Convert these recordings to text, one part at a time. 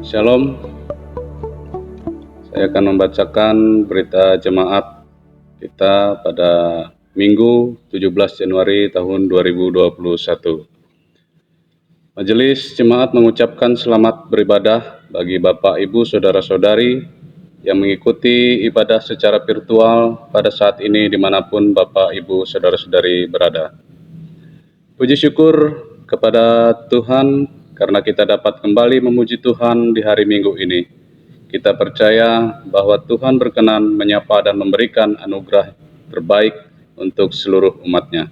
Shalom, saya akan membacakan berita jemaat kita pada Minggu 17 Januari tahun 2021. Majelis Jemaat mengucapkan selamat beribadah bagi Bapak, Ibu, Saudara-saudari yang mengikuti ibadah secara virtual pada saat ini dimanapun Bapak, Ibu, Saudara-saudari berada. Puji syukur kepada Tuhan karena kita dapat kembali memuji Tuhan di hari Minggu ini. Kita percaya bahwa Tuhan berkenan menyapa dan memberikan anugerah terbaik untuk seluruh umat-Nya.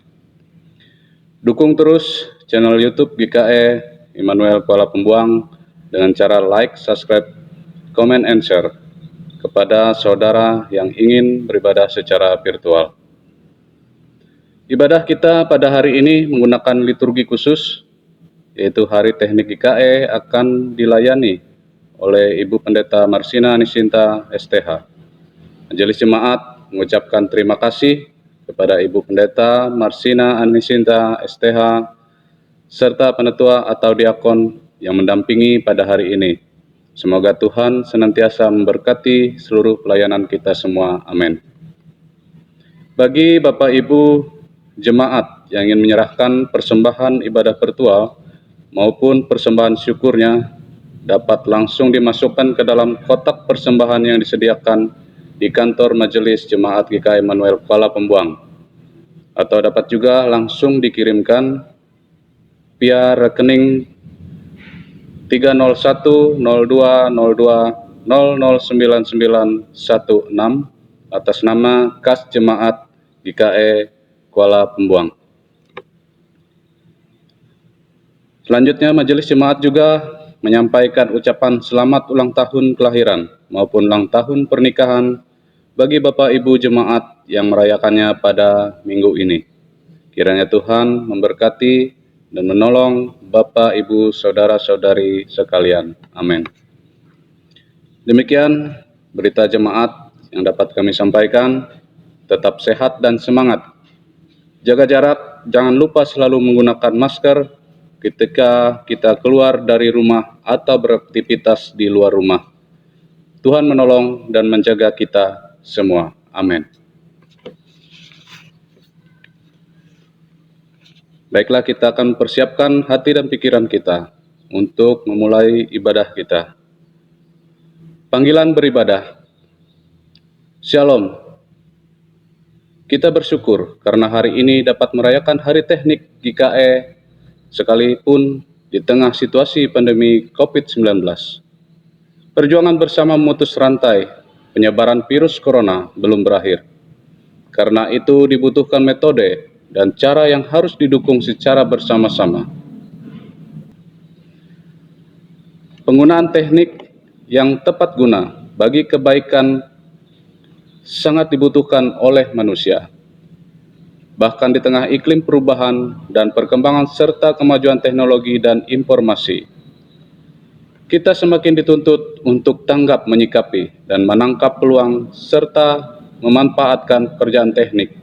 Dukung terus channel YouTube GKE Immanuel Kuala Pembuang dengan cara like, subscribe, comment, and share kepada saudara yang ingin beribadah secara virtual. Ibadah kita pada hari ini menggunakan liturgi khusus, yaitu Hari Teknik GKE akan dilayani oleh Ibu Pendeta Marsina Anisinta STH. Majelis Jemaat mengucapkan terima kasih kepada Ibu Pendeta Marsina Anisinta STH serta penetua atau diakon yang mendampingi pada hari ini. Semoga Tuhan senantiasa memberkati seluruh pelayanan kita semua. Amin. Bagi Bapak Ibu Jemaat yang ingin menyerahkan persembahan ibadah virtual maupun persembahan syukurnya dapat langsung dimasukkan ke dalam kotak persembahan yang disediakan di kantor Majelis Jemaat GKE Immanuel Kuala Pembuang, atau dapat juga langsung dikirimkan via rekening 3010202009916 atas nama Kas Jemaat GKE Kuala Pembuang. Selanjutnya, Majelis Jemaat juga menyampaikan ucapan selamat ulang tahun kelahiran maupun ulang tahun pernikahan bagi Bapak Ibu Jemaat yang merayakannya pada minggu ini. Kiranya Tuhan memberkati dan menolong Bapak, Ibu, Saudara-saudari sekalian. Amin. Demikian berita jemaat yang dapat kami sampaikan. Tetap sehat dan semangat. Jaga jarak, jangan lupa selalu menggunakan masker ketika kita keluar dari rumah atau beraktivitas di luar rumah. Tuhan menolong dan menjaga kita semua. Amin. Baiklah, kita akan persiapkan hati dan pikiran kita untuk memulai ibadah kita. Panggilan beribadah. Shalom. Kita bersyukur karena hari ini dapat merayakan Hari Teknik GKE sekalipun di tengah situasi pandemi COVID-19. Perjuangan bersama memutus rantai penyebaran virus corona belum berakhir. Karena itu dibutuhkan metode dan cara yang harus didukung secara bersama-sama. Penggunaan teknik yang tepat guna bagi kebaikan sangat dibutuhkan oleh manusia. Bahkan di tengah iklim perubahan dan perkembangan serta kemajuan teknologi dan informasi, kita semakin dituntut untuk tanggap menyikapi dan menangkap peluang serta memanfaatkan pekerjaan teknik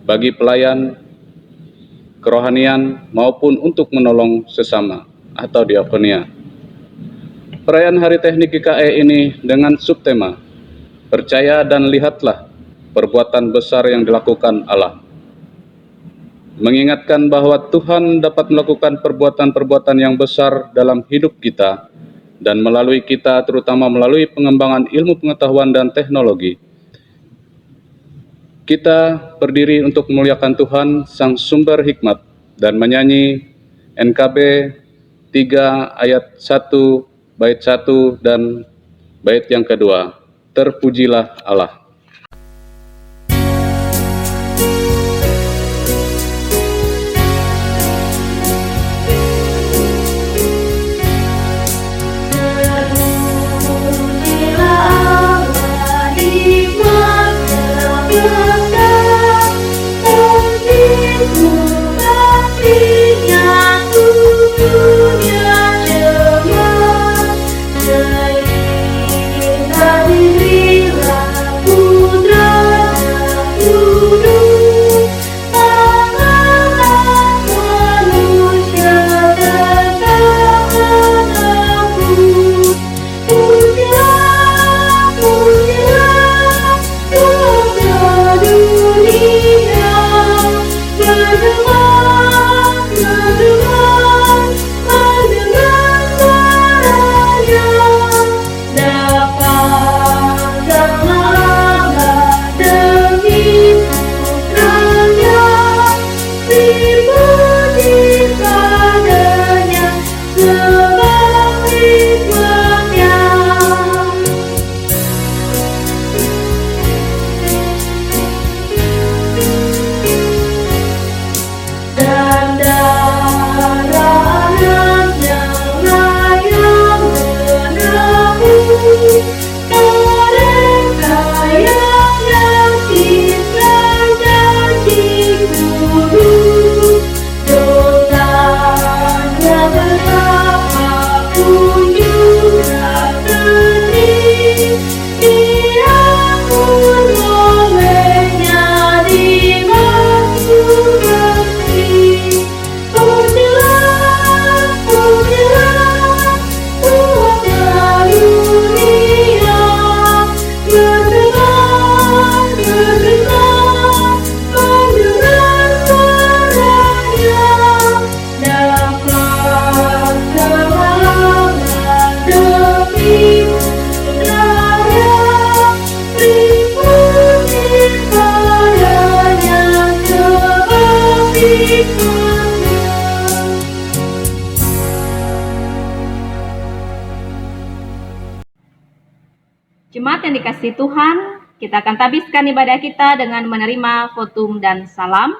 bagi pelayan, kerohanian maupun untuk menolong sesama atau diakonia. Perayaan Hari Teknik GKE ini dengan subtema Percaya dan lihatlah perbuatan besar yang dilakukan Allah, mengingatkan bahwa Tuhan dapat melakukan perbuatan-perbuatan yang besar dalam hidup kita dan melalui kita, terutama melalui pengembangan ilmu pengetahuan dan teknologi. Kita berdiri untuk memuliakan Tuhan, Sang Sumber Hikmat, dan menyanyi NKB 3 ayat 1, bait 1 dan bait yang kedua. Terpujilah Allah. Dirilah Jemaat yang dikasihi Tuhan, kita akan tabiskan ibadah kita dengan menerima votum dan salam.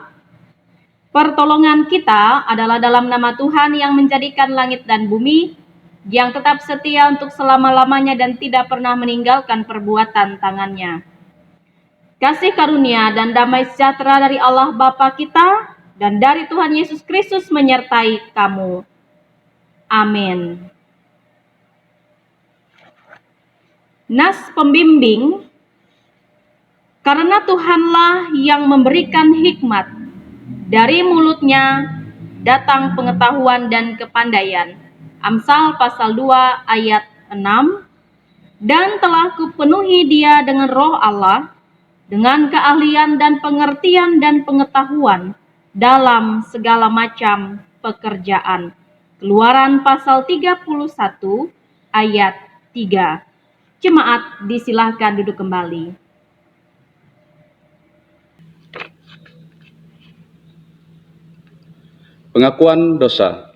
Pertolongan kita adalah dalam nama Tuhan yang menjadikan langit dan bumi, yang tetap setia untuk selama-lamanya dan tidak pernah meninggalkan perbuatan tangannya. Kasih karunia dan damai sejahtera dari Allah Bapa kita dan dari Tuhan Yesus Kristus menyertai kamu. Amin. Nas pembimbing, karena Tuhanlah yang memberikan hikmat, dari mulutnya datang pengetahuan dan kepandaian. Amsal pasal 2 ayat 6. Dan telah kupenuhi dia dengan roh Allah, dengan keahlian dan pengertian dan pengetahuan dalam segala macam pekerjaan. Keluaran pasal 31 ayat 3. Jemaat disilahkan duduk kembali. Pengakuan dosa.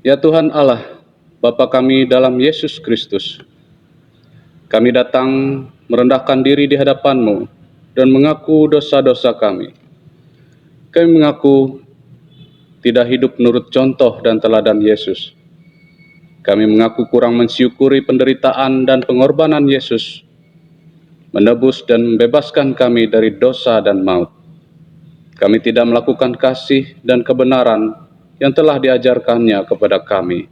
Ya Tuhan Allah, Bapa kami dalam Yesus Kristus, kami datang merendahkan diri di hadapan-Mu dan mengaku dosa-dosa kami. Kami mengaku tidak hidup menurut contoh dan teladan Yesus. Kami mengaku kurang mensyukuri penderitaan dan pengorbanan Yesus, menebus dan membebaskan kami dari dosa dan maut. Kami tidak melakukan kasih dan kebenaran yang telah diajarkannya kepada kami.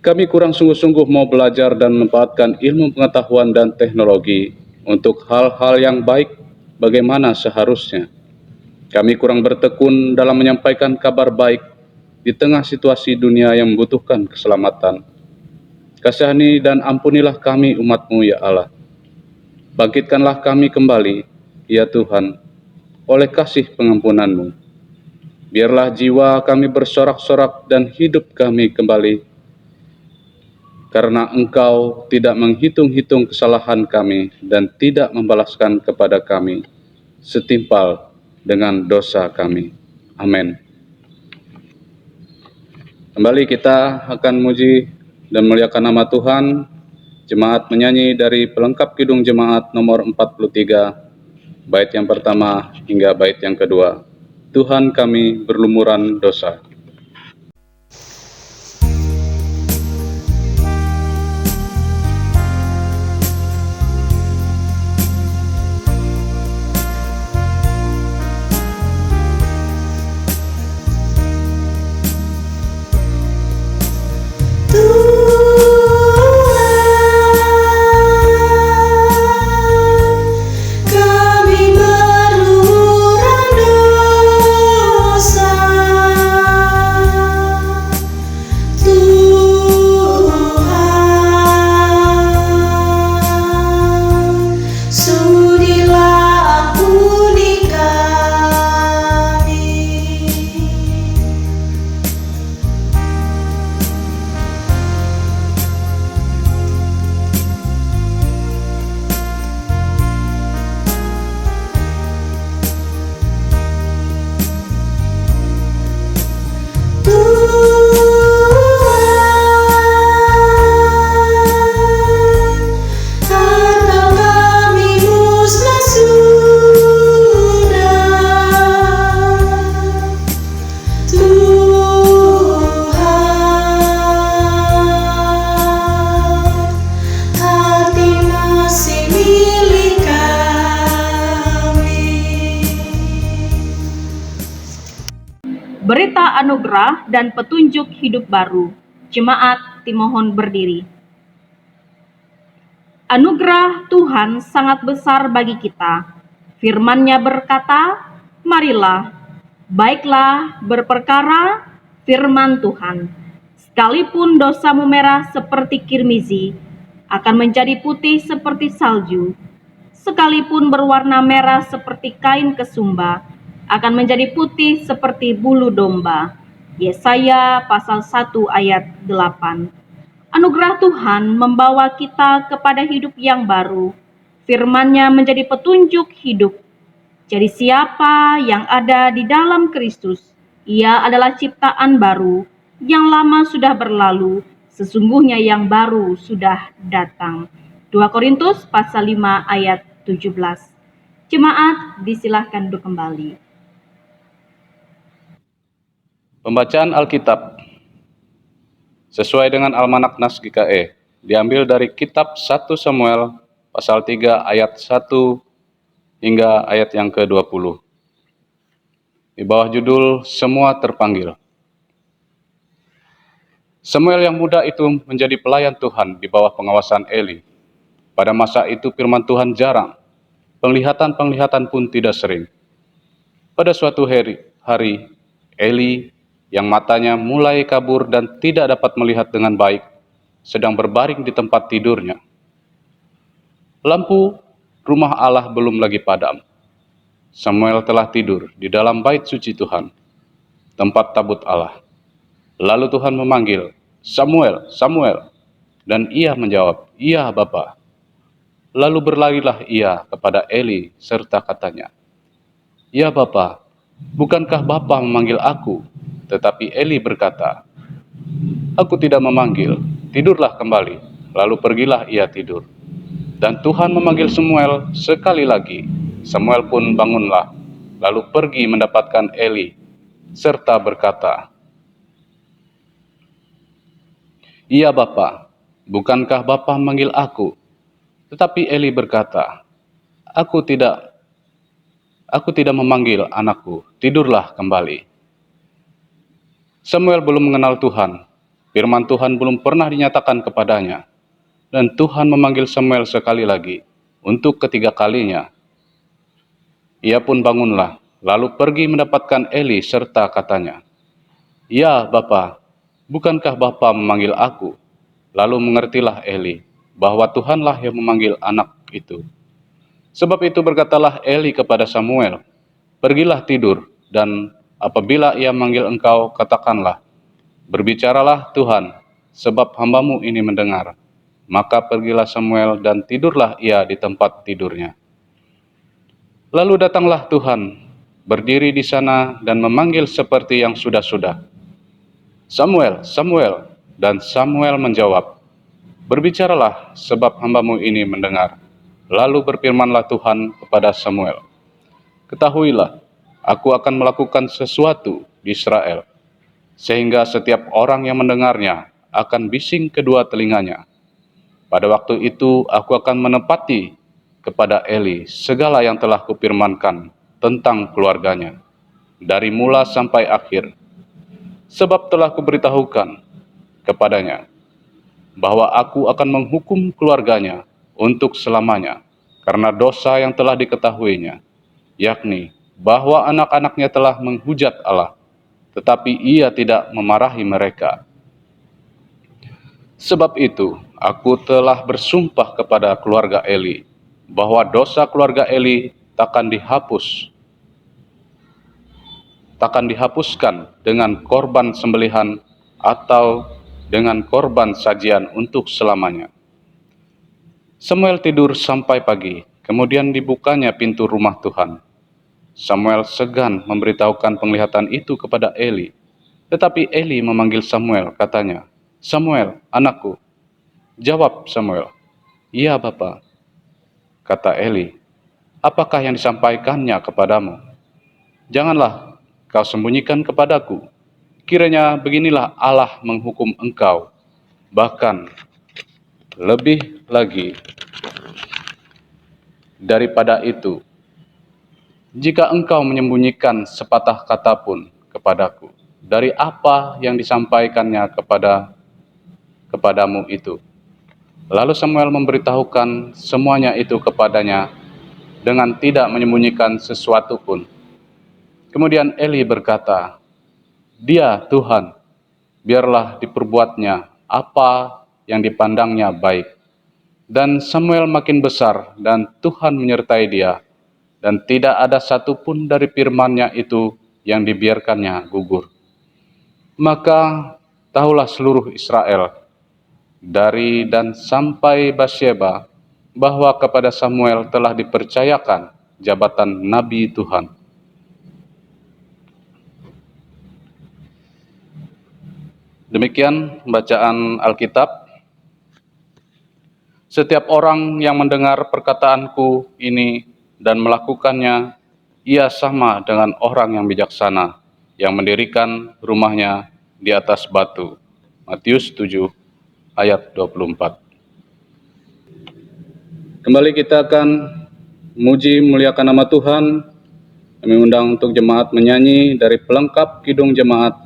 Kami kurang sungguh-sungguh mau belajar dan memanfaatkan ilmu pengetahuan dan teknologi untuk hal-hal yang baik bagaimana seharusnya. Kami kurang bertekun dalam menyampaikan kabar baik di tengah situasi dunia yang membutuhkan keselamatan. Kasihani dan ampunilah kami umat-Mu ya Allah. Bangkitkanlah kami kembali, ya Tuhan, oleh kasih pengampunan-Mu. Biarlah jiwa kami bersorak-sorak dan hidup kami kembali, karena Engkau tidak menghitung-hitung kesalahan kami dan tidak membalaskan kepada kami setimpal dengan dosa kami. Amin. Kembali kita akan muji dan muliakan nama Tuhan. Jemaat menyanyi dari pelengkap Kidung Jemaat nomor 43, bait yang pertama hingga bait yang kedua. Tuhan kami berlumuran dosa. Berita anugerah dan petunjuk hidup baru. Jemaat dimohon berdiri. Anugerah Tuhan sangat besar bagi kita. Firman-Nya berkata, marilah, baiklah berperkara firman Tuhan. Sekalipun dosamu merah seperti kirmizi, akan menjadi putih seperti salju. Sekalipun berwarna merah seperti kain kesumba, akan menjadi putih seperti bulu domba. Yesaya pasal 1 ayat 8. Anugerah Tuhan membawa kita kepada hidup yang baru. Firman-Nya menjadi petunjuk hidup. Jadi siapa yang ada di dalam Kristus, ia adalah ciptaan baru. Yang lama sudah berlalu, sesungguhnya yang baru sudah datang. 2 Korintus pasal 5 ayat 17. Jemaat disilahkan duduk kembali. Pembacaan Alkitab sesuai dengan Almanak Nas GKE diambil dari kitab 1 Samuel pasal 3 ayat 1 hingga ayat yang ke-20. Di bawah judul Semua Terpanggil. Samuel yang muda itu menjadi pelayan Tuhan di bawah pengawasan Eli. Pada masa itu firman Tuhan jarang, penglihatan-penglihatan pun tidak sering. Pada suatu hari, Eli yang matanya mulai kabur dan tidak dapat melihat dengan baik, sedang berbaring di tempat tidurnya. Lampu rumah Allah belum lagi padam. Samuel telah tidur di dalam bait suci Tuhan, tempat tabut Allah. Lalu Tuhan memanggil, "Samuel, Samuel." Dan ia menjawab, "Iya, Bapa." Lalu berlarilah ia kepada Eli serta katanya, "Ya Bapa, bukankah Bapa memanggil aku?" Tetapi Eli berkata, "Aku tidak memanggil, tidurlah kembali." Lalu pergilah ia tidur. Dan Tuhan memanggil Samuel sekali lagi. Samuel pun bangunlah, lalu pergi mendapatkan Eli, serta berkata, "Iya Bapa, bukankah Bapa memanggil aku?" Tetapi Eli berkata, Aku tidak memanggil anakku, tidurlah kembali." Samuel belum mengenal Tuhan, firman Tuhan belum pernah dinyatakan kepadanya, dan Tuhan memanggil Samuel sekali lagi, untuk ketiga kalinya. Ia pun bangunlah, lalu pergi mendapatkan Eli serta katanya, "Ya Bapa, bukankah Bapa memanggil aku?" Lalu mengertilah Eli, bahwa Tuhanlah yang memanggil anak itu. Sebab itu berkatalah Eli kepada Samuel, "Pergilah tidur, dan apabila ia manggil engkau, katakanlah, 'Berbicaralah Tuhan, sebab hambamu ini mendengar.'" Maka pergilah Samuel dan tidurlah ia di tempat tidurnya. Lalu datanglah Tuhan, berdiri di sana dan memanggil seperti yang sudah-sudah, "Samuel, Samuel." Dan Samuel menjawab, "Berbicaralah, sebab hambamu ini mendengar." Lalu berfirmanlah Tuhan kepada Samuel, "Ketahuilah, aku akan melakukan sesuatu di Israel, sehingga setiap orang yang mendengarnya akan bising kedua telinganya. Pada waktu itu aku akan menepati kepada Eli segala yang telah kupirmankan tentang keluarganya, dari mula sampai akhir. Sebab telah kuberitahukan kepadanya bahwa aku akan menghukum keluarganya untuk selamanya, karena dosa yang telah diketahuinya, yakni bahwa anak-anaknya telah menghujat Allah, tetapi ia tidak memarahi mereka. Sebab itu, aku telah bersumpah kepada keluarga Eli, bahwa dosa keluarga Eli takkan dihapuskan dengan korban sembelihan atau dengan korban sajian untuk selamanya." Samuel tidur sampai pagi, kemudian dibukanya pintu rumah Tuhan. Samuel segan memberitahukan penglihatan itu kepada Eli. Tetapi Eli memanggil Samuel, katanya, "Samuel, anakku." Jawab Samuel, "Iya Bapa." Kata Eli, "Apakah yang disampaikannya kepadamu? Janganlah kau sembunyikan kepadaku. Kiranya beginilah Allah menghukum engkau, bahkan lebih lagi daripada itu, jika engkau menyembunyikan sepatah kata pun kepadaku dari apa yang disampaikannya kepadamu itu." Lalu Samuel memberitahukan semuanya itu kepadanya dengan tidak menyembunyikan sesuatu pun. Kemudian Eli berkata, "Dia Tuhan, biarlah diperbuatnya apa yang dipandangnya baik." Dan Samuel makin besar, dan Tuhan menyertai dia, dan tidak ada satupun dari firman-Nya itu yang dibiarkannya gugur. Maka tahulah seluruh Israel, dari dan sampai Batsyeba, bahwa kepada Samuel telah dipercayakan jabatan Nabi Tuhan. Demikian bacaan Alkitab. Setiap orang yang mendengar perkataanku ini dan melakukannya, ia sama dengan orang yang bijaksana, yang mendirikan rumahnya di atas batu. Matius 7 ayat 24. Kembali kita akan muji muliakan nama Tuhan. Kami undang untuk jemaat menyanyi dari pelengkap Kidung Jemaat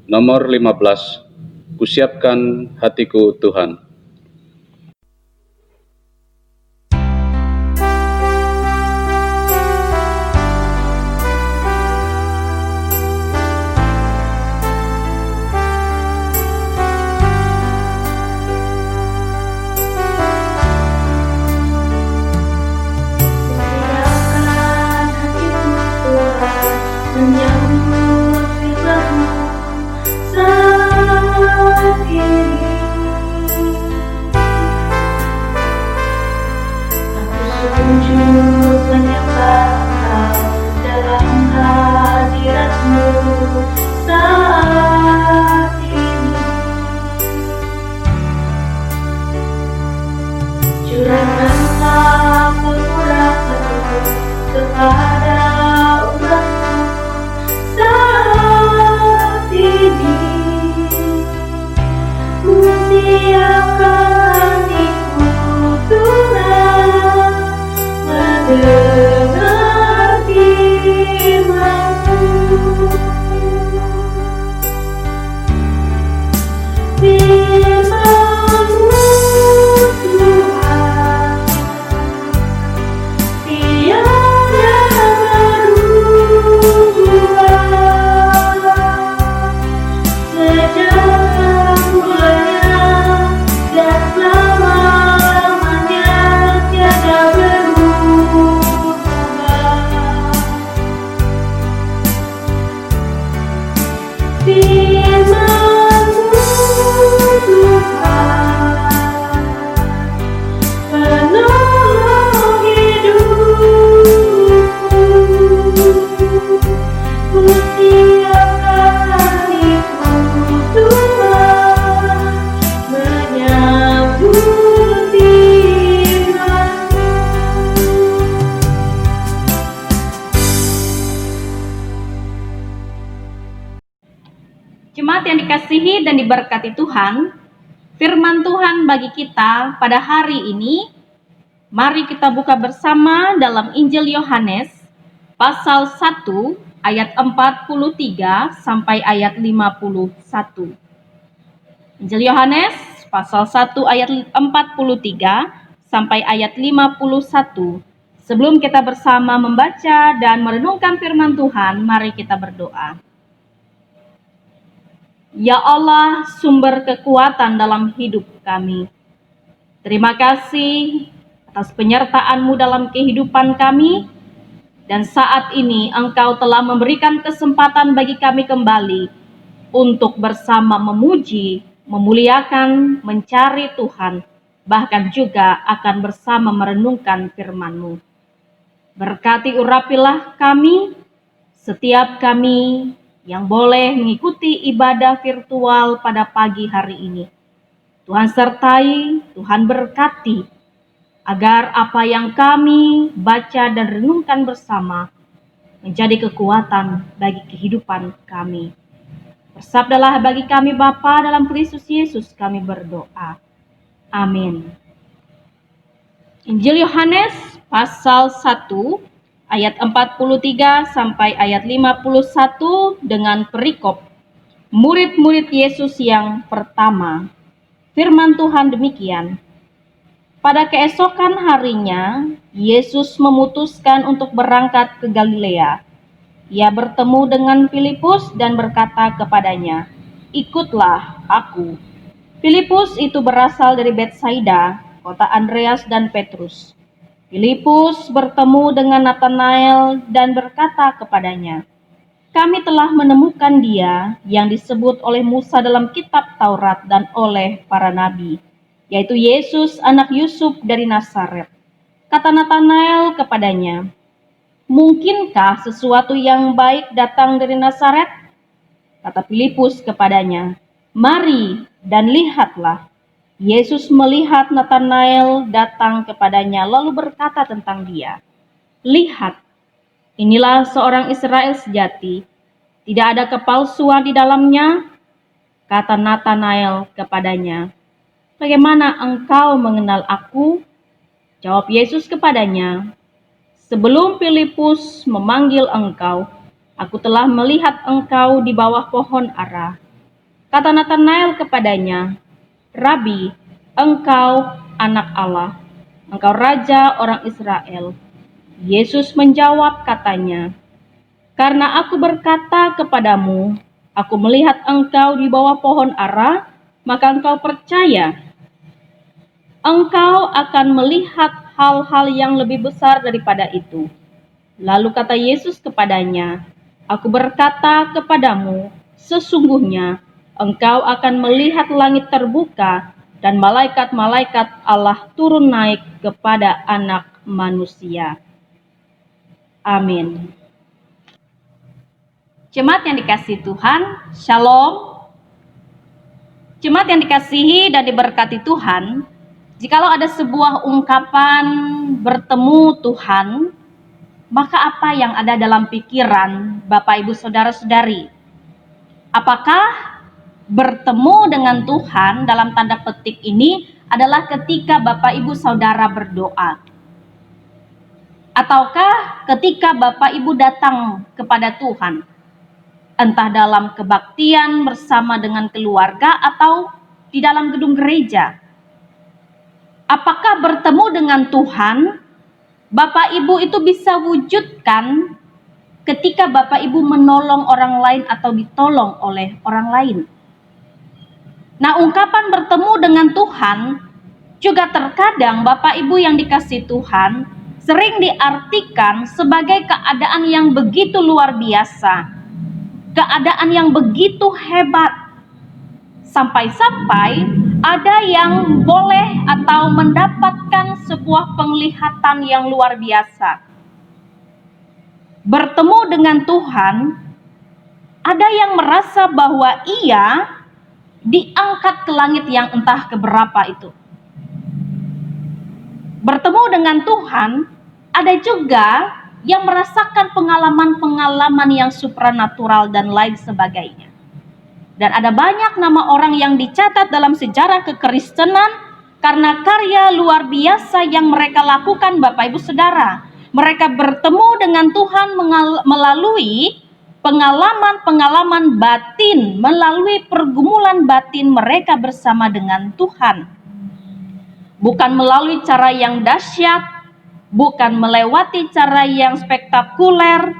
nomor 15, Kusiapkan Hatiku Tuhan. Menyambut firman-Mu saat ini. Aku sujud menyembah Engkau dalam hadirat-Mu saat ini. Curahkanlah pengurapan-Mu kepada umat-Mu saat ini. Kusiapkan hatiku Tuhan, mendengar firman-Mu. Firman-Mu Tuhan, tiada berubah, sejak mulanya dan selama-lamanya tiada berubah. Firman-Mu Tuhan, penolong hidupku. Kusiapkan hatiku Tuhan, menyambut firman-Mu. Jemaat yang dikasihi dan diberkati Tuhan, firman Tuhan bagi kita pada hari ini, mari kita buka bersama dalam Injil Yohanes, pasal 1, ayat 43 sampai ayat 51. Injil Yohanes, pasal 1, ayat 43 sampai ayat 51. Sebelum kita bersama membaca dan merenungkan firman Tuhan, mari kita berdoa. Ya Allah, sumber kekuatan dalam hidup kami. Terima kasih atas penyertaan-Mu dalam kehidupan kami, dan saat ini Engkau telah memberikan kesempatan bagi kami kembali untuk bersama memuji, memuliakan, mencari Tuhan, bahkan juga akan bersama merenungkan firman-Mu. Berkati urapilah kami, setiap kami yang boleh mengikuti ibadah virtual pada pagi hari ini. Tuhan sertai, Tuhan berkati, agar apa yang kami baca dan renungkan bersama menjadi kekuatan bagi kehidupan kami. Bersabdalah bagi kami Bapa, dalam Kristus Yesus kami berdoa. Amin. Injil Yohanes pasal 1 ayat 43 sampai ayat 51 dengan perikop murid-murid Yesus yang pertama. Firman Tuhan demikian. Pada keesokan harinya, Yesus memutuskan untuk berangkat ke Galilea. Ia bertemu dengan Filipus dan berkata kepadanya, "Ikutlah aku." Filipus itu berasal dari Betsaida, kota Andreas dan Petrus. Filipus bertemu dengan Natanael dan berkata kepadanya, "Kami telah menemukan Dia yang disebut oleh Musa dalam kitab Taurat dan oleh para nabi, yaitu Yesus anak Yusuf dari Nazaret." Kata Natanael kepadanya, "Mungkinkah sesuatu yang baik datang dari Nazaret?" Kata Filipus kepadanya, Mari dan lihatlah. Yesus melihat Natanael datang kepadanya lalu berkata tentang dia, "Lihat, inilah seorang Israel sejati, tidak ada kepalsuan di dalamnya." Kata Natanael kepadanya, "Bagaimana engkau mengenal aku?" Jawab Yesus kepadanya, "Sebelum Filipus memanggil engkau, aku telah melihat engkau di bawah pohon ara." Kata Natanael kepadanya, "Rabi, engkau anak Allah, engkau raja orang Israel." Yesus menjawab katanya, "Karena aku berkata kepadamu, aku melihat engkau di bawah pohon ara, maka engkau percaya. Engkau akan melihat hal-hal yang lebih besar daripada itu." Lalu kata Yesus kepadanya, "Aku berkata kepadamu, sesungguhnya engkau akan melihat langit terbuka dan malaikat-malaikat Allah turun naik kepada Anak Manusia." Amin. Jemaat yang dikasihi Tuhan, Shalom. Jemaat yang dikasihi dan diberkati Tuhan, jikalau ada sebuah ungkapan bertemu Tuhan, maka apa yang ada dalam pikiran Bapak Ibu Saudara-saudari? Apakah bertemu dengan Tuhan dalam tanda petik ini adalah ketika Bapak Ibu Saudara berdoa? Ataukah ketika Bapak Ibu datang kepada Tuhan, entah dalam kebaktian bersama dengan keluarga atau di dalam gedung gereja? Apakah bertemu dengan Tuhan Bapak Ibu itu bisa wujudkan ketika Bapak Ibu menolong orang lain atau ditolong oleh orang lain? Nah, ungkapan bertemu dengan Tuhan juga terkadang Bapak Ibu yang dikasihi Tuhan sering diartikan sebagai keadaan yang begitu luar biasa, keadaan yang begitu hebat, sampai-sampai ada yang boleh atau mendapatkan sebuah penglihatan yang luar biasa. Bertemu dengan Tuhan, ada yang merasa bahwa ia diangkat ke langit yang entah keberapa itu. Bertemu dengan Tuhan, ada juga yang merasakan pengalaman-pengalaman yang supranatural dan lain sebagainya. Dan ada banyak nama orang yang dicatat dalam sejarah kekristenan karena karya luar biasa yang mereka lakukan, Bapak Ibu Saudara. Mereka bertemu dengan Tuhan melalui pengalaman-pengalaman batin, melalui pergumulan batin mereka bersama dengan Tuhan. Bukan melalui cara yang dahsyat, bukan melewati cara yang spektakuler.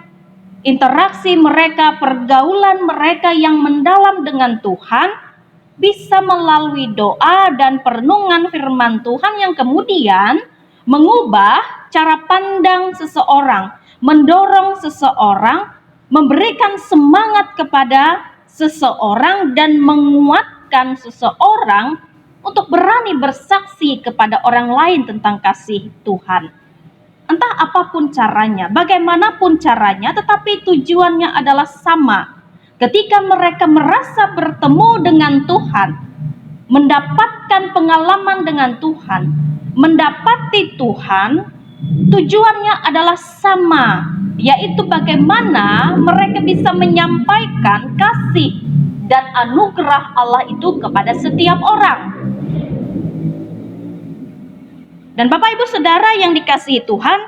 Interaksi mereka, pergaulan mereka yang mendalam dengan Tuhan bisa melalui doa dan perenungan firman Tuhan yang kemudian mengubah cara pandang seseorang, mendorong seseorang, memberikan semangat kepada seseorang dan menguatkan seseorang untuk berani bersaksi kepada orang lain tentang kasih Tuhan. Entah apapun caranya, bagaimanapun caranya, tetapi tujuannya adalah sama. Ketika mereka merasa bertemu dengan Tuhan, mendapatkan pengalaman dengan Tuhan, mendapati Tuhan, tujuannya adalah sama, yaitu bagaimana mereka bisa menyampaikan kasih dan anugerah Allah itu kepada setiap orang. Dan Bapak Ibu Saudara yang dikasihi Tuhan,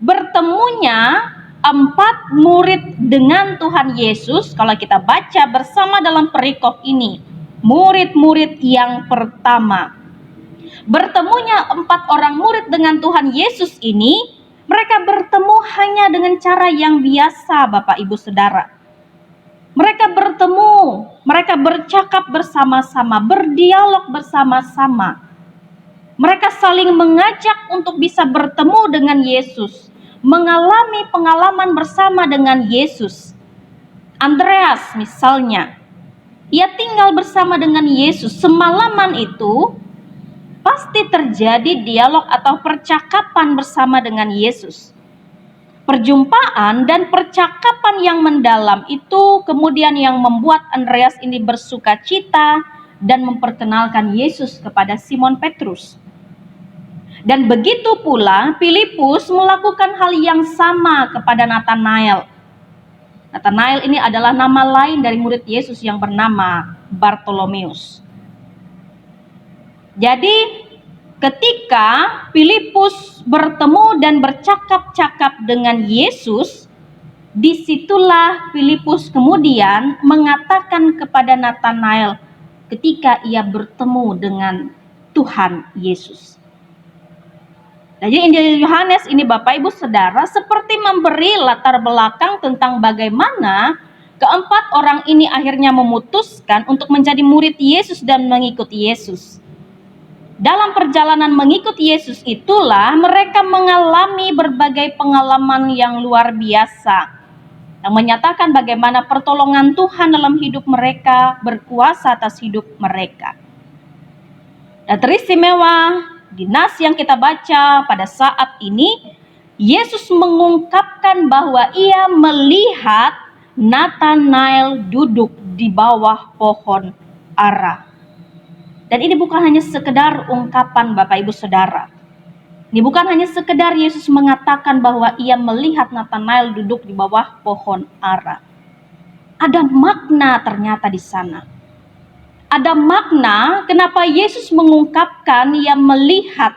bertemunya 4 murid dengan Tuhan Yesus, kalau kita baca bersama dalam perikop ini, murid-murid yang pertama. Bertemunya 4 orang murid dengan Tuhan Yesus ini, mereka bertemu hanya dengan cara yang biasa, Bapak Ibu Saudara. Mereka bertemu, mereka bercakap bersama-sama, berdialog bersama-sama. Mereka saling mengajak untuk bisa bertemu dengan Yesus, mengalami pengalaman bersama dengan Yesus. Andreas misalnya, ia tinggal bersama dengan Yesus. Semalaman itu pasti terjadi dialog atau percakapan bersama dengan Yesus. Perjumpaan dan percakapan yang mendalam itu kemudian yang membuat Andreas ini bersuka cita, dan memperkenalkan Yesus kepada Simon Petrus. Dan begitu pula Filipus melakukan hal yang sama kepada Nathanael. Nathanael ini adalah nama lain dari murid Yesus yang bernama Bartolomeus. Jadi ketika Filipus bertemu dan bercakap-cakap dengan Yesus, disitulah Filipus kemudian mengatakan kepada Nathanael ketika ia bertemu dengan Tuhan Yesus. Jadi Injil Yohanes ini Bapak Ibu Saudara seperti memberi latar belakang tentang bagaimana keempat orang ini akhirnya memutuskan untuk menjadi murid Yesus dan mengikuti Yesus. Dalam perjalanan mengikuti Yesus itulah mereka mengalami berbagai pengalaman yang luar biasa, yang menyatakan bagaimana pertolongan Tuhan dalam hidup mereka berkuasa atas hidup mereka. Dan teristimewa di nas yang kita baca pada saat ini, Yesus mengungkapkan bahwa ia melihat Nathanael duduk di bawah pohon ara. Dan ini bukan hanya sekedar ungkapan Bapak Ibu Saudara. Ini bukan hanya sekedar Yesus mengatakan bahwa ia melihat Nathanael duduk di bawah pohon ara. Ada makna ternyata di sana. Ada makna kenapa Yesus mengungkapkan ia melihat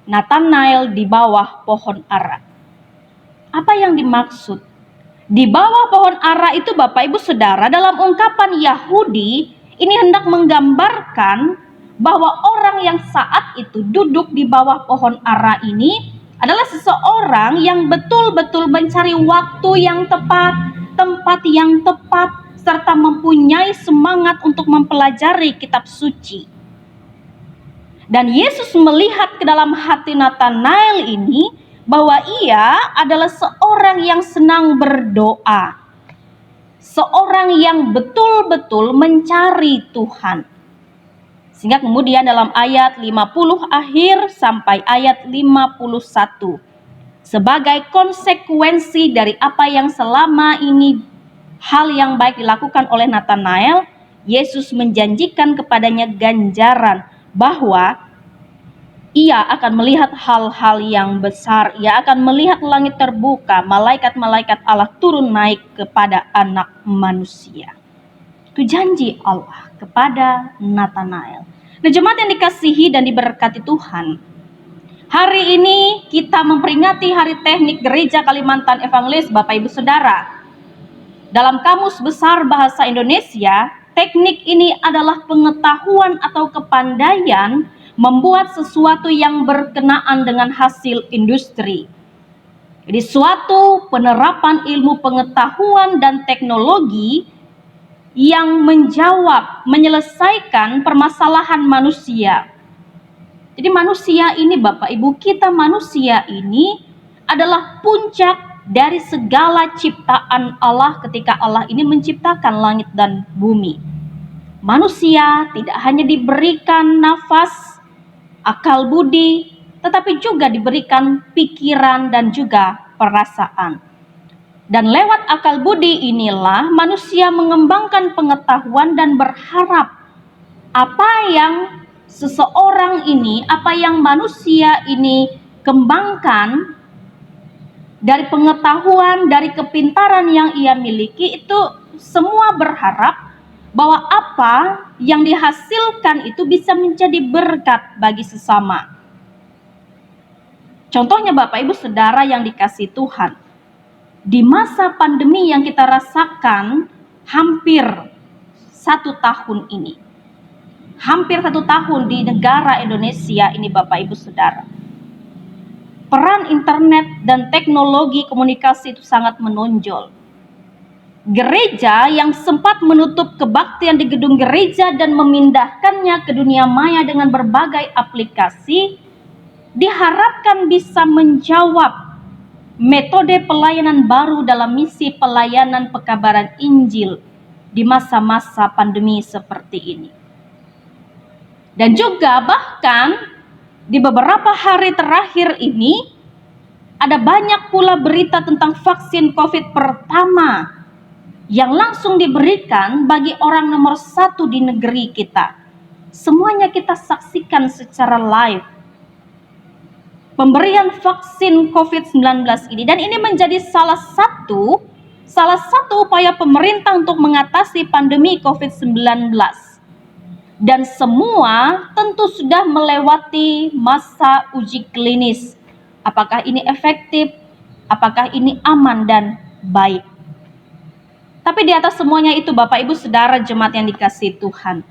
Nathanael di bawah pohon ara. Apa yang dimaksud? Di bawah pohon ara itu Bapak Ibu Saudara dalam ungkapan Yahudi ini hendak menggambarkan bahwa orang yang saat itu duduk di bawah pohon ara ini adalah seseorang yang betul-betul mencari waktu yang tepat, tempat yang tepat, serta mempunyai semangat untuk mempelajari kitab suci. Dan Yesus melihat ke dalam hati Nathanael ini bahwa ia adalah seorang yang senang berdoa. Seorang yang betul-betul mencari Tuhan. Sehingga kemudian dalam ayat 50 akhir sampai ayat 51. Sebagai konsekuensi dari apa yang selama ini hal yang baik dilakukan oleh Nathanael, Yesus menjanjikan kepadanya ganjaran bahwa ia akan melihat hal-hal yang besar. Ia akan melihat langit terbuka, malaikat-malaikat Allah turun naik kepada anak manusia. Itu janji Allah kepada Nathanael. Nah, jemaat yang dikasihi dan diberkati Tuhan, hari ini kita memperingati Hari Teknik Gereja Kalimantan Evangelis Bapak Ibu Saudara. Dalam Kamus Besar Bahasa Indonesia, teknik ini adalah pengetahuan atau kepandaian membuat sesuatu yang berkenaan dengan hasil industri. Jadi suatu penerapan ilmu pengetahuan dan teknologi yang menjawab, menyelesaikan permasalahan manusia. Jadi manusia ini Bapak Ibu, kita manusia ini adalah puncak dari segala ciptaan Allah ketika Allah ini menciptakan langit dan bumi. Manusia tidak hanya diberikan nafas, akal budi, tetapi juga diberikan pikiran dan juga perasaan. Dan lewat akal budi inilah manusia mengembangkan pengetahuan dan berharap apa yang seseorang ini, apa yang manusia ini kembangkan dari pengetahuan, dari kepintaran yang ia miliki, itu semua berharap bahwa apa yang dihasilkan itu bisa menjadi berkat bagi sesama. Contohnya Bapak Ibu Saudara yang dikasihi Tuhan, di masa pandemi yang kita rasakan hampir 1 tahun ini, hampir 1 tahun di negara Indonesia ini Bapak Ibu Saudara, peran internet dan teknologi komunikasi itu sangat menonjol. Gereja yang sempat menutup kebaktian di gedung gereja dan memindahkannya ke dunia maya dengan berbagai aplikasi, diharapkan bisa menjawab metode pelayanan baru dalam misi pelayanan pekabaran Injil di masa-masa pandemi seperti ini. Dan juga bahkan di beberapa hari terakhir ini ada banyak pula berita tentang vaksin COVID pertama yang langsung diberikan bagi orang nomor 1 di negeri kita. Semuanya kita saksikan secara live. Pemberian vaksin COVID-19 ini, dan ini menjadi salah satu upaya pemerintah untuk mengatasi pandemi COVID-19. Dan semua tentu sudah melewati masa uji klinis. Apakah ini efektif? Apakah ini aman dan baik? Tapi di atas semuanya itu, Bapak Ibu Saudara jemaat yang dikasihi Tuhan,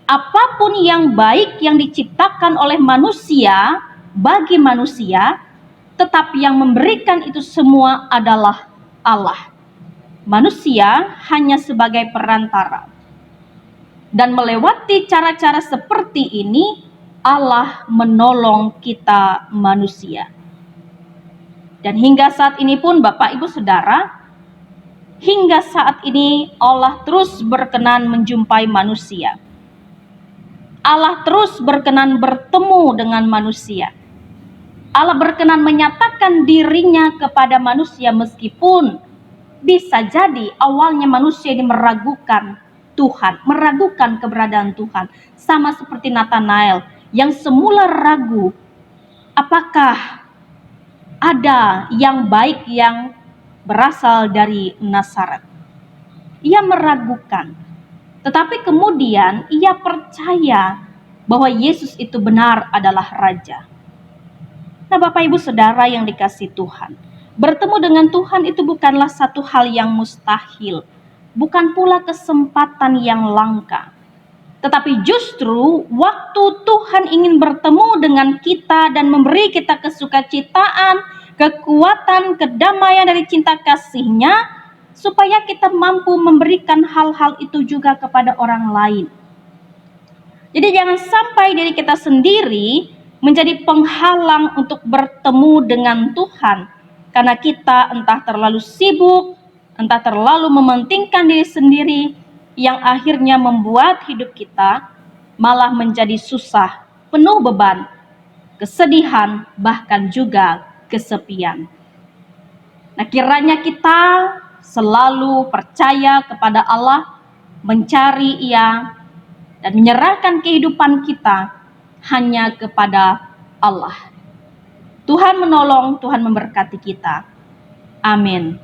apapun yang baik yang diciptakan oleh manusia bagi manusia, tetapi yang memberikan itu semua adalah Allah. Manusia hanya sebagai perantara. Dan melewati cara-cara seperti ini, Allah menolong kita manusia. Dan hingga saat ini pun Bapak Ibu Saudara, hingga saat ini Allah terus berkenan menjumpai manusia. Allah terus berkenan bertemu dengan manusia. Allah berkenan menyatakan dirinya kepada manusia meskipun bisa jadi awalnya manusia ini meragukan Tuhan, meragukan keberadaan Tuhan. Sama seperti Nathanael yang semula ragu, apakah ada yang baik yang berasal dari Nazaret. Ia meragukan, tetapi kemudian ia percaya bahwa Yesus itu benar adalah Raja. Nah, Bapak Ibu Saudara yang dikasihi Tuhan, bertemu dengan Tuhan itu bukanlah satu hal yang mustahil, bukan pula kesempatan yang langka. Tetapi justru waktu Tuhan ingin bertemu dengan kita dan memberi kita kesukacitaan, kekuatan, kedamaian dari cinta kasih-Nya, supaya kita mampu memberikan hal-hal itu juga kepada orang lain. Jadi jangan sampai diri kita sendiri menjadi penghalang untuk bertemu dengan Tuhan, karena kita entah terlalu sibuk, entah terlalu mementingkan diri sendiri, yang akhirnya membuat hidup kita malah menjadi susah, penuh beban, kesedihan, bahkan juga kesepian. Nah, kiranya kita selalu percaya kepada Allah, mencari Ia, dan menyerahkan kehidupan kita hanya kepada Allah. Tuhan menolong, Tuhan memberkati kita. Amin.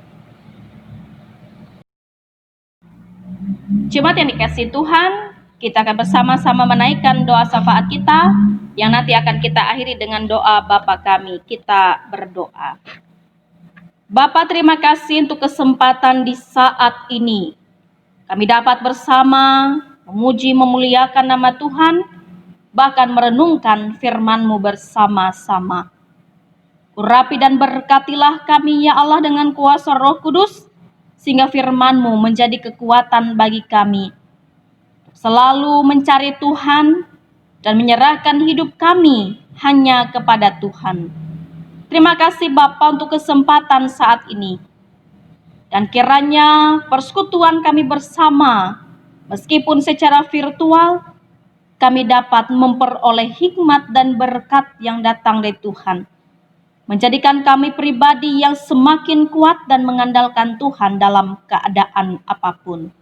Jemaat yang dikasihi Tuhan, kita akan bersama-sama menaikkan doa syafaat kita, yang nanti akan kita akhiri dengan doa Bapa kami. Kita berdoa. Bapa, terima kasih untuk kesempatan di saat ini. Kami dapat bersama memuji, memuliakan nama Tuhan, bahkan merenungkan firman-Mu bersama-sama. Urapi dan berkatilah kami ya Allah dengan kuasa Roh Kudus, sehingga firman-Mu menjadi kekuatan bagi kami selalu mencari Tuhan dan menyerahkan hidup kami hanya kepada Tuhan. Terima kasih Bapa untuk kesempatan saat ini. Dan kiranya persekutuan kami bersama, meskipun secara virtual, kami dapat memperoleh hikmat dan berkat yang datang dari Tuhan, menjadikan kami pribadi yang semakin kuat dan mengandalkan Tuhan dalam keadaan apapun.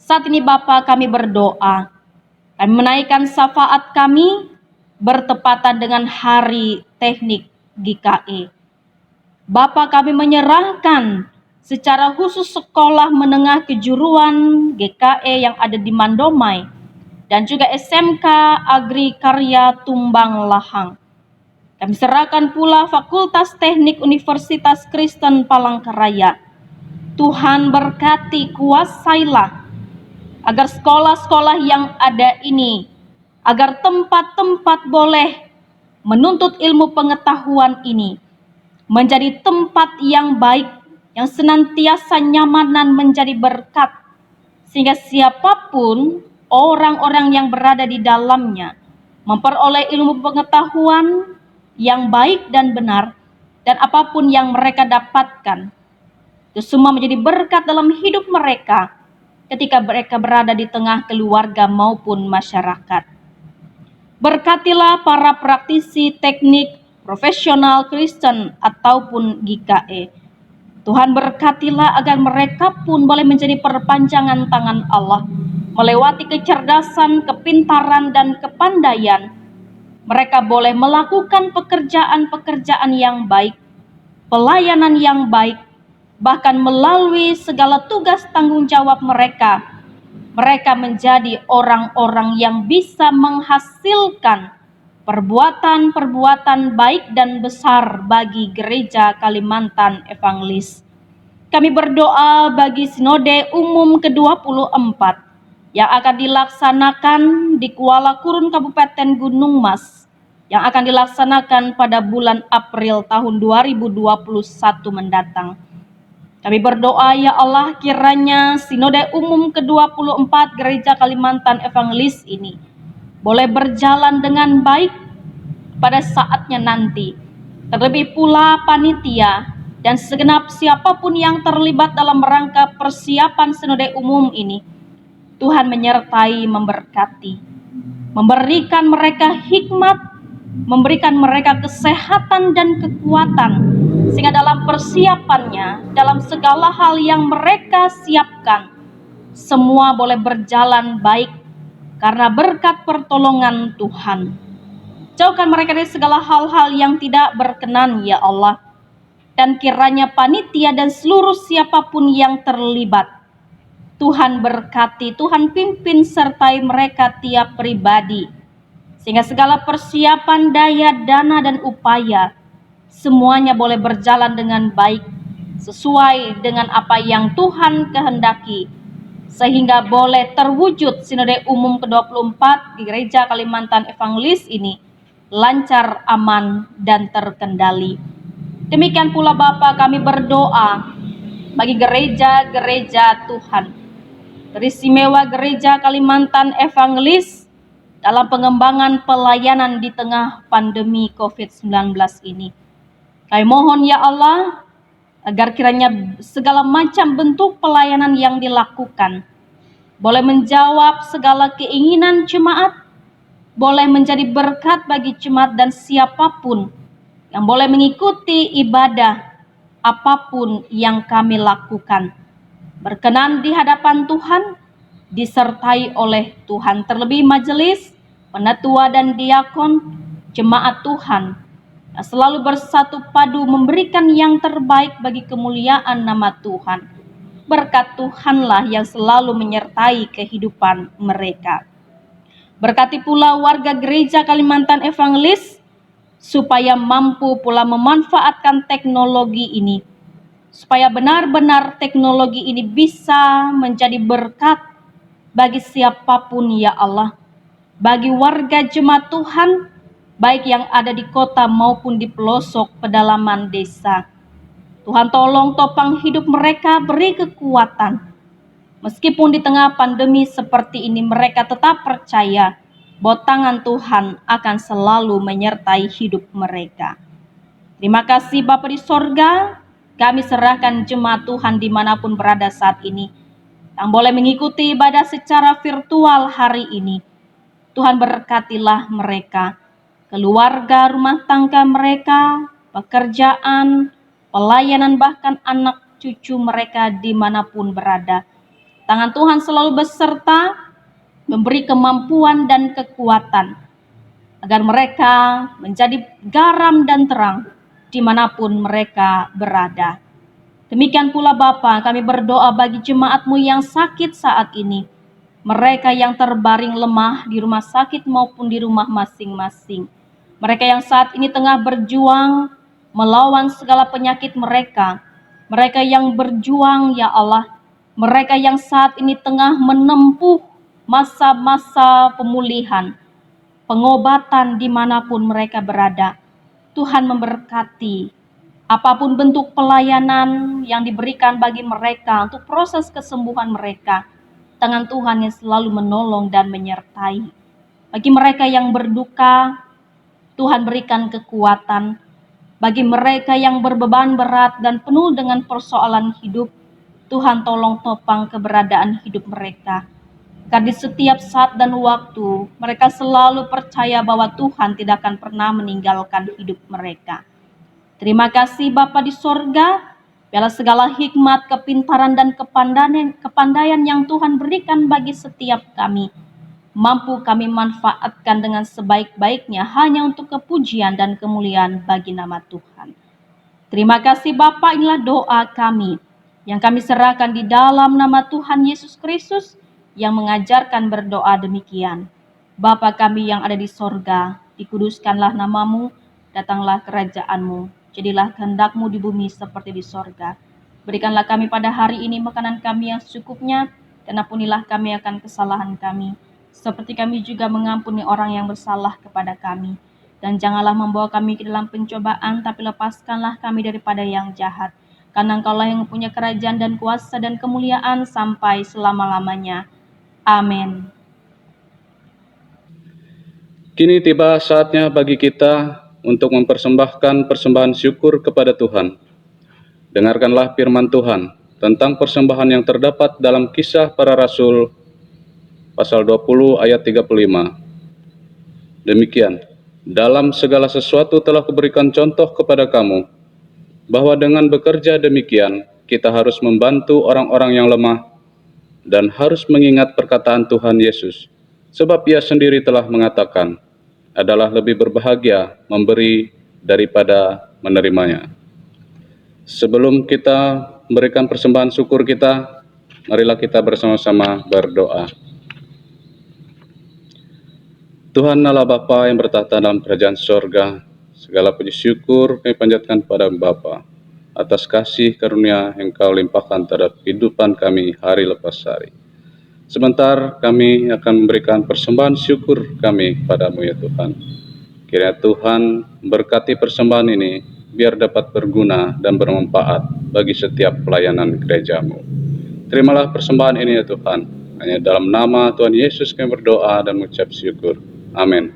Saat ini Bapa, kami berdoa, kami menaikkan syafaat kami bertepatan dengan hari teknik GKE. Bapa, kami menyerahkan secara khusus sekolah menengah kejuruan GKE yang ada di Mandomai dan juga SMK Agri Karya Tumbang Lahang. Kami serahkan pula Fakultas Teknik Universitas Kristen Palangkaraya. Tuhan berkati, kuasailah agar sekolah-sekolah yang ada ini, agar tempat-tempat boleh menuntut ilmu pengetahuan ini menjadi tempat yang baik, yang senantiasa nyaman dan menjadi berkat, sehingga siapapun orang-orang yang berada di dalamnya memperoleh ilmu pengetahuan yang baik dan benar, dan apapun yang mereka dapatkan itu semua menjadi berkat dalam hidup mereka ketika mereka berada di tengah keluarga maupun masyarakat. Berkatilah para praktisi teknik profesional Kristen ataupun GKE. Tuhan berkatilah agar mereka pun boleh menjadi perpanjangan tangan Allah, melewati kecerdasan, kepintaran, dan kepandaian. Mereka boleh melakukan pekerjaan-pekerjaan yang baik, pelayanan yang baik, bahkan melalui segala tugas tanggung jawab mereka. Mereka menjadi orang-orang yang bisa menghasilkan perbuatan-perbuatan baik dan besar bagi Gereja Kalimantan Evangelis. Kami berdoa bagi Sinode Umum ke-24 yang akan dilaksanakan di Kuala Kurun Kabupaten Gunung Mas, yang akan dilaksanakan pada bulan April tahun 2021 mendatang. Kami berdoa, ya Allah, kiranya Sinode Umum ke-24 Gereja Kalimantan Evangelis ini boleh berjalan dengan baik pada saatnya nanti. Terlebih pula panitia dan segenap siapapun yang terlibat dalam rangka persiapan Sinode Umum ini, Tuhan menyertai, memberkati, memberikan mereka hikmat, memberikan mereka kesehatan dan kekuatan, sehingga dalam persiapannya, dalam segala hal yang mereka siapkan, semua boleh berjalan baik karena berkat pertolongan Tuhan. Jauhkan mereka dari segala hal-hal yang tidak berkenan, ya Allah. Dan kiranya panitia dan seluruh siapapun yang terlibat, Tuhan berkati, Tuhan pimpin sertai mereka tiap pribadi, sehingga segala persiapan daya, dana, dan upaya semuanya boleh berjalan dengan baik, sesuai dengan apa yang Tuhan kehendaki, sehingga boleh terwujud Sinode Umum ke-24 di Gereja Kalimantan Evangelis ini lancar, aman, dan terkendali. Demikian pula Bapa, kami berdoa bagi gereja-gereja Tuhan, teristimewa Gereja Kalimantan Evangelis dalam pengembangan pelayanan di tengah pandemi COVID-19 ini. Kami mohon, ya Allah, agar kiranya segala macam bentuk pelayanan yang dilakukan boleh menjawab segala keinginan jemaat, boleh menjadi berkat bagi jemaat dan siapapun yang boleh mengikuti ibadah apapun yang kami lakukan, berkenan di hadapan Tuhan, disertai oleh Tuhan. Terlebih majelis, penatua dan diakon, jemaat Tuhan yang selalu bersatu padu memberikan yang terbaik bagi kemuliaan nama Tuhan. Berkat Tuhanlah yang selalu menyertai kehidupan mereka. Berkati pula warga Gereja Kalimantan Evangelis supaya mampu pula memanfaatkan teknologi ini, supaya benar-benar teknologi ini bisa menjadi berkat bagi siapapun, ya Allah, bagi warga jemaat Tuhan, baik yang ada di kota maupun di pelosok pedalaman desa. Tuhan tolong topang hidup mereka, beri kekuatan. Meskipun di tengah pandemi seperti ini, mereka tetap percaya bahwa tangan Tuhan akan selalu menyertai hidup mereka. Terima kasih Bapa di sorga, kami serahkan jemaat Tuhan dimanapun berada saat ini, yang boleh mengikuti ibadah secara virtual hari ini. Tuhan berkatilah mereka, keluarga, rumah tangga mereka, pekerjaan, pelayanan, bahkan anak cucu mereka dimanapun berada. Tangan Tuhan selalu beserta, memberi kemampuan dan kekuatan, agar mereka menjadi garam dan terang dimanapun mereka berada. Demikian pula Bapa, kami berdoa bagi jemaat-Mu yang sakit saat ini, mereka yang terbaring lemah di rumah sakit maupun di rumah masing-masing, mereka yang saat ini tengah berjuang melawan segala penyakit mereka, mereka yang berjuang, ya Allah, mereka yang saat ini tengah menempuh masa-masa pemulihan, pengobatan dimanapun mereka berada. Tuhan memberkati apapun bentuk pelayanan yang diberikan bagi mereka untuk proses kesembuhan mereka. Tangan Tuhan yang selalu menolong dan menyertai. Bagi mereka yang berduka, Tuhan berikan kekuatan. Bagi mereka yang berbeban berat dan penuh dengan persoalan hidup, Tuhan tolong topang keberadaan hidup mereka. Karena di setiap saat dan waktu, mereka selalu percaya bahwa Tuhan tidak akan pernah meninggalkan hidup mereka. Terima kasih Bapa di sorga, Biarlah segala hikmat, kepintaran, dan kepandaian yang Tuhan berikan bagi setiap kami, mampu kami manfaatkan dengan sebaik-baiknya hanya untuk kepujian dan kemuliaan bagi nama Tuhan. Terima kasih Bapa, inilah doa kami yang kami serahkan di dalam nama Tuhan Yesus Kristus yang mengajarkan berdoa demikian. Bapa kami yang ada di sorga, dikuduskanlah namamu, datanglah kerajaan-Mu, jadilah kehendak-Mu di bumi seperti di sorga. Berikanlah kami pada hari ini makanan kami yang secukupnya, dan ampunilah kami akan kesalahan kami, seperti kami juga mengampuni orang yang bersalah kepada kami. Dan janganlah membawa kami ke dalam pencobaan, tapi lepaskanlah kami daripada yang jahat. Karena Engkaulah yang mempunyai kerajaan dan kuasa dan kemuliaan sampai selama-lamanya. Amin. Kini tiba saatnya bagi kita untuk mempersembahkan persembahan syukur kepada Tuhan. Dengarkanlah firman Tuhan tentang persembahan yang terdapat dalam Kisah Para Rasul pasal 20 ayat 35. Demikian, dalam segala sesuatu telah kuberikan contoh kepada kamu, bahwa dengan bekerja demikian, kita harus membantu orang-orang yang lemah dan harus mengingat perkataan Tuhan Yesus, sebab Ia sendiri telah mengatakan, adalah lebih berbahagia memberi daripada menerimanya. Sebelum kita memberikan persembahan syukur kita, marilah kita bersama-sama berdoa. Tuhan Allah Bapa yang bertahta dalam kerajaan sorga, segala puji syukur kami panjatkan pada Bapa atas kasih karunia yang Kau limpahkan terhadap kehidupan kami hari lepas hari. Sebentar kami akan memberikan persembahan syukur kami padamu ya Tuhan. Kiranya Tuhan berkati persembahan ini biar dapat berguna dan bermanfaat bagi setiap pelayanan gerejamu. Terimalah persembahan ini ya Tuhan. Hanya dalam nama Tuhan Yesus kami berdoa dan mengucap syukur. Amin.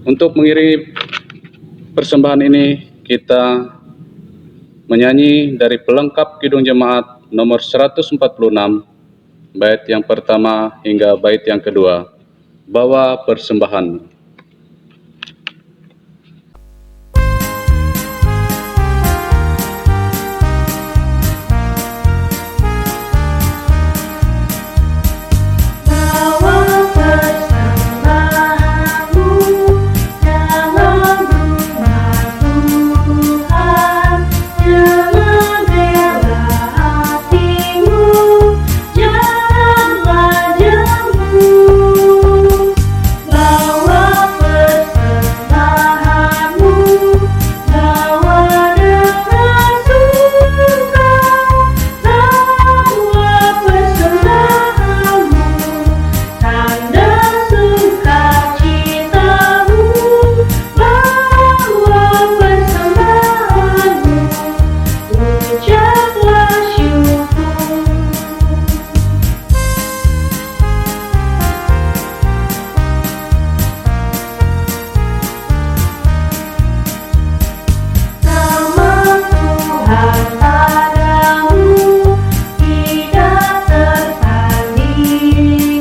Untuk mengiringi persembahan ini, kita menyanyi dari pelengkap Kidung Jemaat nomor 146, bait yang pertama hingga bait yang kedua. Bawa persembahan. Bawa persembahanmu dalam rumah Tuhan, dengan rela hatimu, janganlah jemu. Bawa persembahanmu, bawa dengan suka, bawa persembahanmu, tanda sukacitamu, bawa persembahanmu, ucaplah syukur. Nama Tuhan padamu tidak tertandingi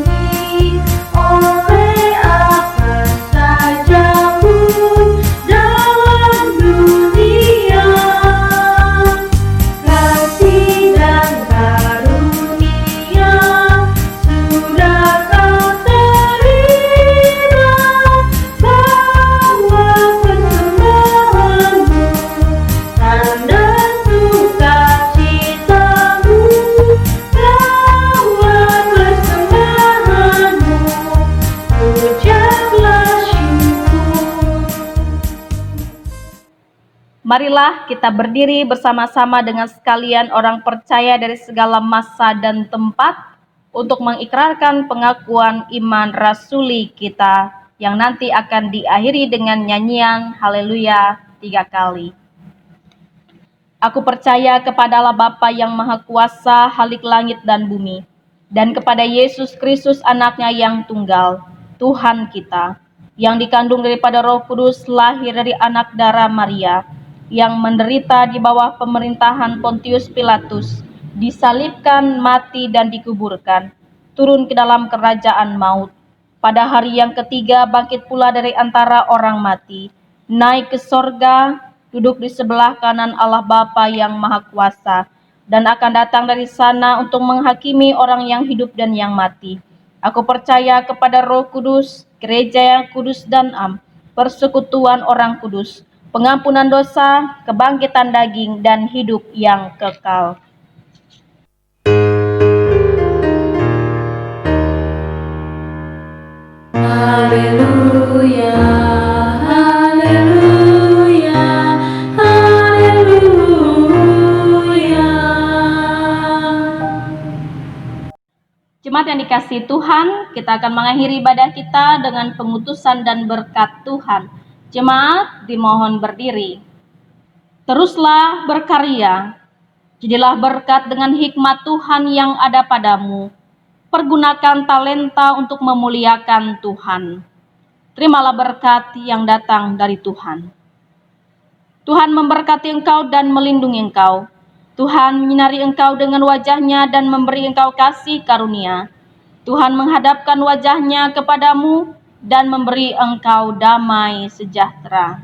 oleh apa saja pun dalam dunia. Kasih dan karunia sudah kau terima, bawa persembahanmu, tanda sukacitamu, bawa persembahanmu, ucaplah syukur. Marilah kita berdiri bersama-sama dengan sekalian orang percaya dari segala masa dan tempat untuk mengikrarkan pengakuan iman rasuli kita yang nanti akan diakhiri dengan nyanyian haleluya 3 kali. Aku percaya kepada Allah Bapa yang Maha Kuasa, Halik langit dan bumi, dan kepada Yesus Kristus anaknya yang tunggal, Tuhan kita, yang dikandung daripada Roh Kudus, lahir dari anak darah Maria, yang menderita di bawah pemerintahan Pontius Pilatus, disalibkan, mati dan dikuburkan, turun ke dalam kerajaan maut. Pada hari yang ketiga bangkit pula dari antara orang mati, naik ke sorga, duduk di sebelah kanan Allah Bapa yang Maha Kuasa, dan akan datang dari sana untuk menghakimi orang yang hidup dan yang mati. Aku percaya kepada Roh Kudus, gereja yang kudus dan am, persekutuan orang kudus, pengampunan dosa, kebangkitan daging, dan hidup yang kekal. Haleluya, haleluya, haleluya. Jemaat yang dikasihi Tuhan, kita akan mengakhiri ibadah kita dengan pengutusan dan berkat Tuhan. Jemaat dimohon berdiri. Teruslah berkarya, jadilah berkat dengan hikmat Tuhan yang ada padamu. Pergunakan talenta untuk memuliakan Tuhan. Terimalah berkat yang datang dari Tuhan. Tuhan memberkati engkau dan melindungi engkau. Tuhan menyinari engkau dengan wajah-Nya dan memberi engkau kasih karunia. Tuhan menghadapkan wajah-Nya kepadamu dan memberi engkau damai sejahtera.